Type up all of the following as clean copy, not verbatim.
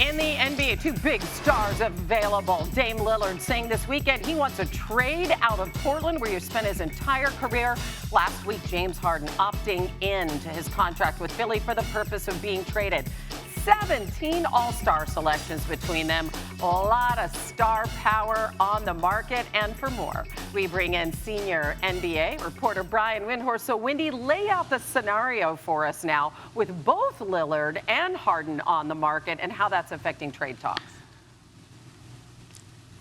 In the NBA, two big stars available. Dame Lillard saying this weekend he wants a trade out of Portland, where he spent his entire career. Last week, James Harden opting in to his contract with Philly for the purpose of being traded. 17 all-star selections between them. A lot of star power on the market. And for more, we bring in senior NBA reporter Brian Windhorst. So, Wendy, lay out the scenario for us now with both Lillard and Harden on the market and how that's affecting trade talks.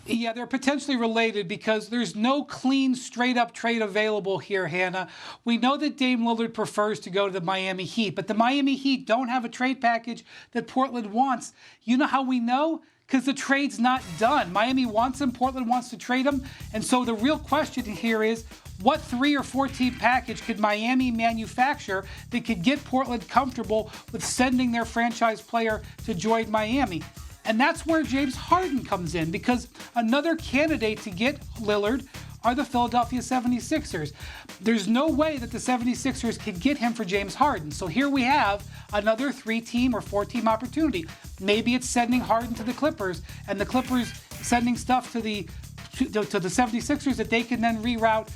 Yeah, they're potentially related because there's no clean, straight-up trade available here, Hannah. We know that Dame Lillard prefers to go to the Miami Heat, but the Miami Heat don't have a trade package that Portland wants. You know how we know? Because the trade's not done. Miami wants him, Portland wants to trade him, and so the real question here is, what 3 or 4 team package could Miami manufacture that could get Portland comfortable with sending their franchise player to join Miami? And that's where James Harden comes in, because another candidate to get Lillard are the Philadelphia 76ers. There's no way that the 76ers could get him for James Harden. So here we have another 3-team or 4-team opportunity. Maybe it's sending Harden to the Clippers, and the Clippers sending stuff to the 76ers that they can then reroute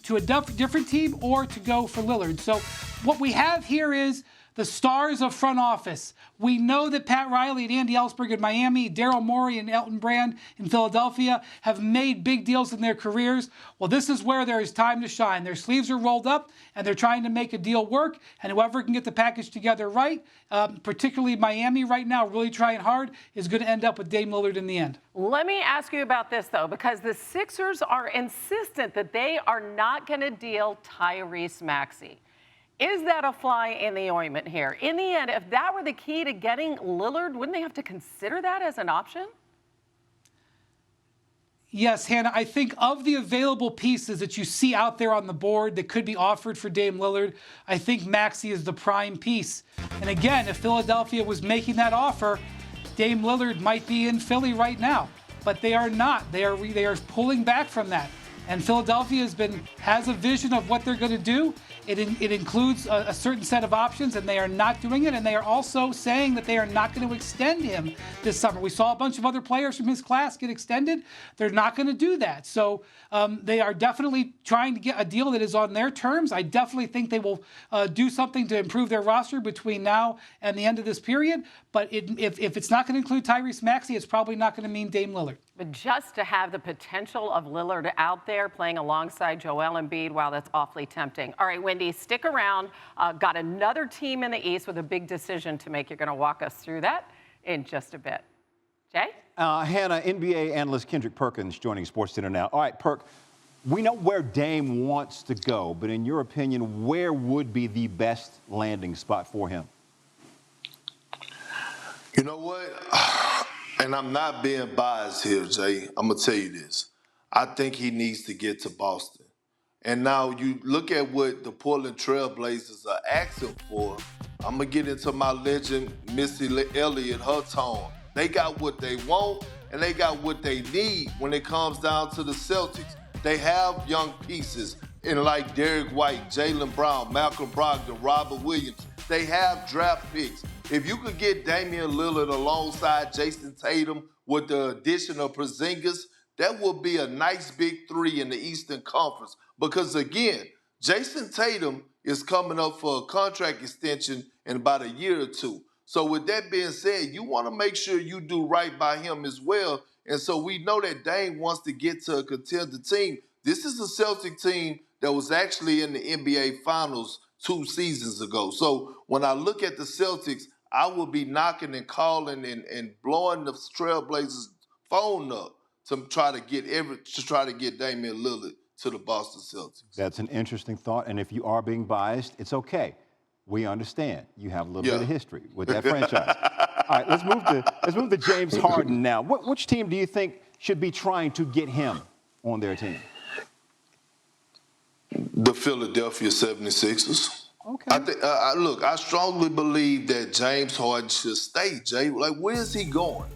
to a different team or to go for Lillard. So what we have here is the stars of front office. We know that Pat Riley and Andy Ellsberg in Miami, Daryl Morey and Elton Brand in Philadelphia have made big deals in their careers. Well, this is where there is time to shine. Their sleeves are rolled up, and they're trying to make a deal work. And whoever can get the package together right, particularly Miami right now, really trying hard, is going to end up with Dame Lillard in the end. Let me ask you about this, though, because the Sixers are insistent that they are not going to deal Tyrese Maxey. Is that a fly in the ointment here? In the end, if that were the key to getting Lillard, wouldn't they have to consider that as an option? Yes, Hannah, I think of the available pieces that you see out there on the board that could be offered for Dame Lillard, I think Maxey is the prime piece. And again, if Philadelphia was making that offer, Dame Lillard might be in Philly right now. But they are not. They are pulling back from that. And Philadelphia has a vision of what they're going to do. It includes a certain set of options, and they are not doing it. And they are also saying that they are not going to extend him this summer. We saw a bunch of other players from his class get extended. They're not going to do that. So they are definitely trying to get a deal that is on their terms. I definitely think they will do something to improve their roster between now and the end of this period. But if it's not going to include Tyrese Maxey, it's probably not going to mean Dame Lillard. But just to have the potential of Lillard out there playing alongside Joel Embiid, wow, that's awfully tempting. All right, Wendy, stick around. Got another team in the East with a big decision to make. You're going to walk us through that in just a bit. Jay? Hannah, NBA analyst Kendrick Perkins joining SportsCenter now. All right, Perk, we know where Dame wants to go, but in your opinion, where would be the best landing spot for him? You know what? And I'm not being biased here, Jay. I'm going to tell you this. I think he needs to get to Boston. And now you look at what the Portland Trail Blazers are asking for. I'm going to get into my legend, Missy Elliott, her tone. They got what they want, and they got what they need when it comes down to the Celtics. They have young pieces in like Derek White, Jaylen Brown, Malcolm Brogdon, Robert Williams. They have draft picks. If you could get Damian Lillard alongside Jason Tatum with the addition of Porzingis, that would be a nice big 3 in the Eastern Conference. Because again, Jason Tatum is coming up for a contract extension in about a year or 2. So with that being said, you want to make sure you do right by him as well. And so we know that Dame wants to get to a contender team. This is a Celtic team that was actually in the NBA Finals 2 seasons ago. So when I look at the Celtics, I will be knocking and calling and blowing the Trailblazers' phone up to try to get Damian Lillard to the Boston Celtics. That's an interesting thought, and if you are being biased, it's okay. We understand. You have a little bit of history with that franchise. All right, let's move to James Harden now. Which team do you think should be trying to get him on their team? The Philadelphia 76ers. Okay. I strongly believe that James Harden should stay, Jay. Like, where is he going?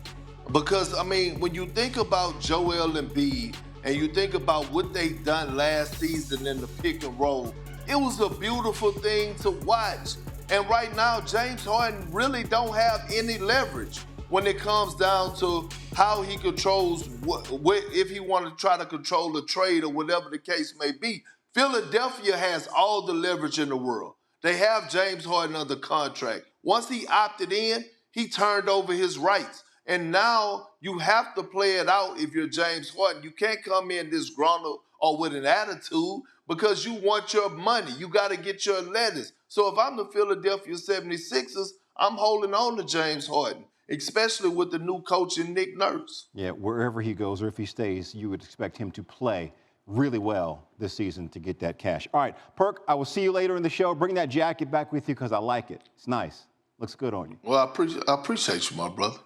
Because, I mean, when you think about Joel Embiid and you think about what they done last season in the pick and roll, it was a beautiful thing to watch. And right now, James Harden really don't have any leverage. when it comes down to how he controls what if he want to try to control the trade or whatever the case may be. Philadelphia has all the leverage in the world. They have James Harden under contract. Once he opted in, he turned over his rights. And now you have to play it out if you're James Harden. You can't come in disgruntled or with an attitude because you want your money. You got to get your lettuce. So if I'm the Philadelphia 76ers, I'm holding on to James Harden, especially with the new coach in Nick Nurse. Yeah, wherever he goes or if he stays, you would expect him to play really well this season to get that cash. All right, Perk, I will see you later in the show. Bring that jacket back with you because I like it. It's nice. Looks good on you. Well, I appreciate you, my brother.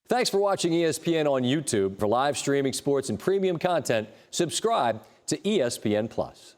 Thanks for watching ESPN on YouTube. For live streaming sports and premium content, subscribe to ESPN+.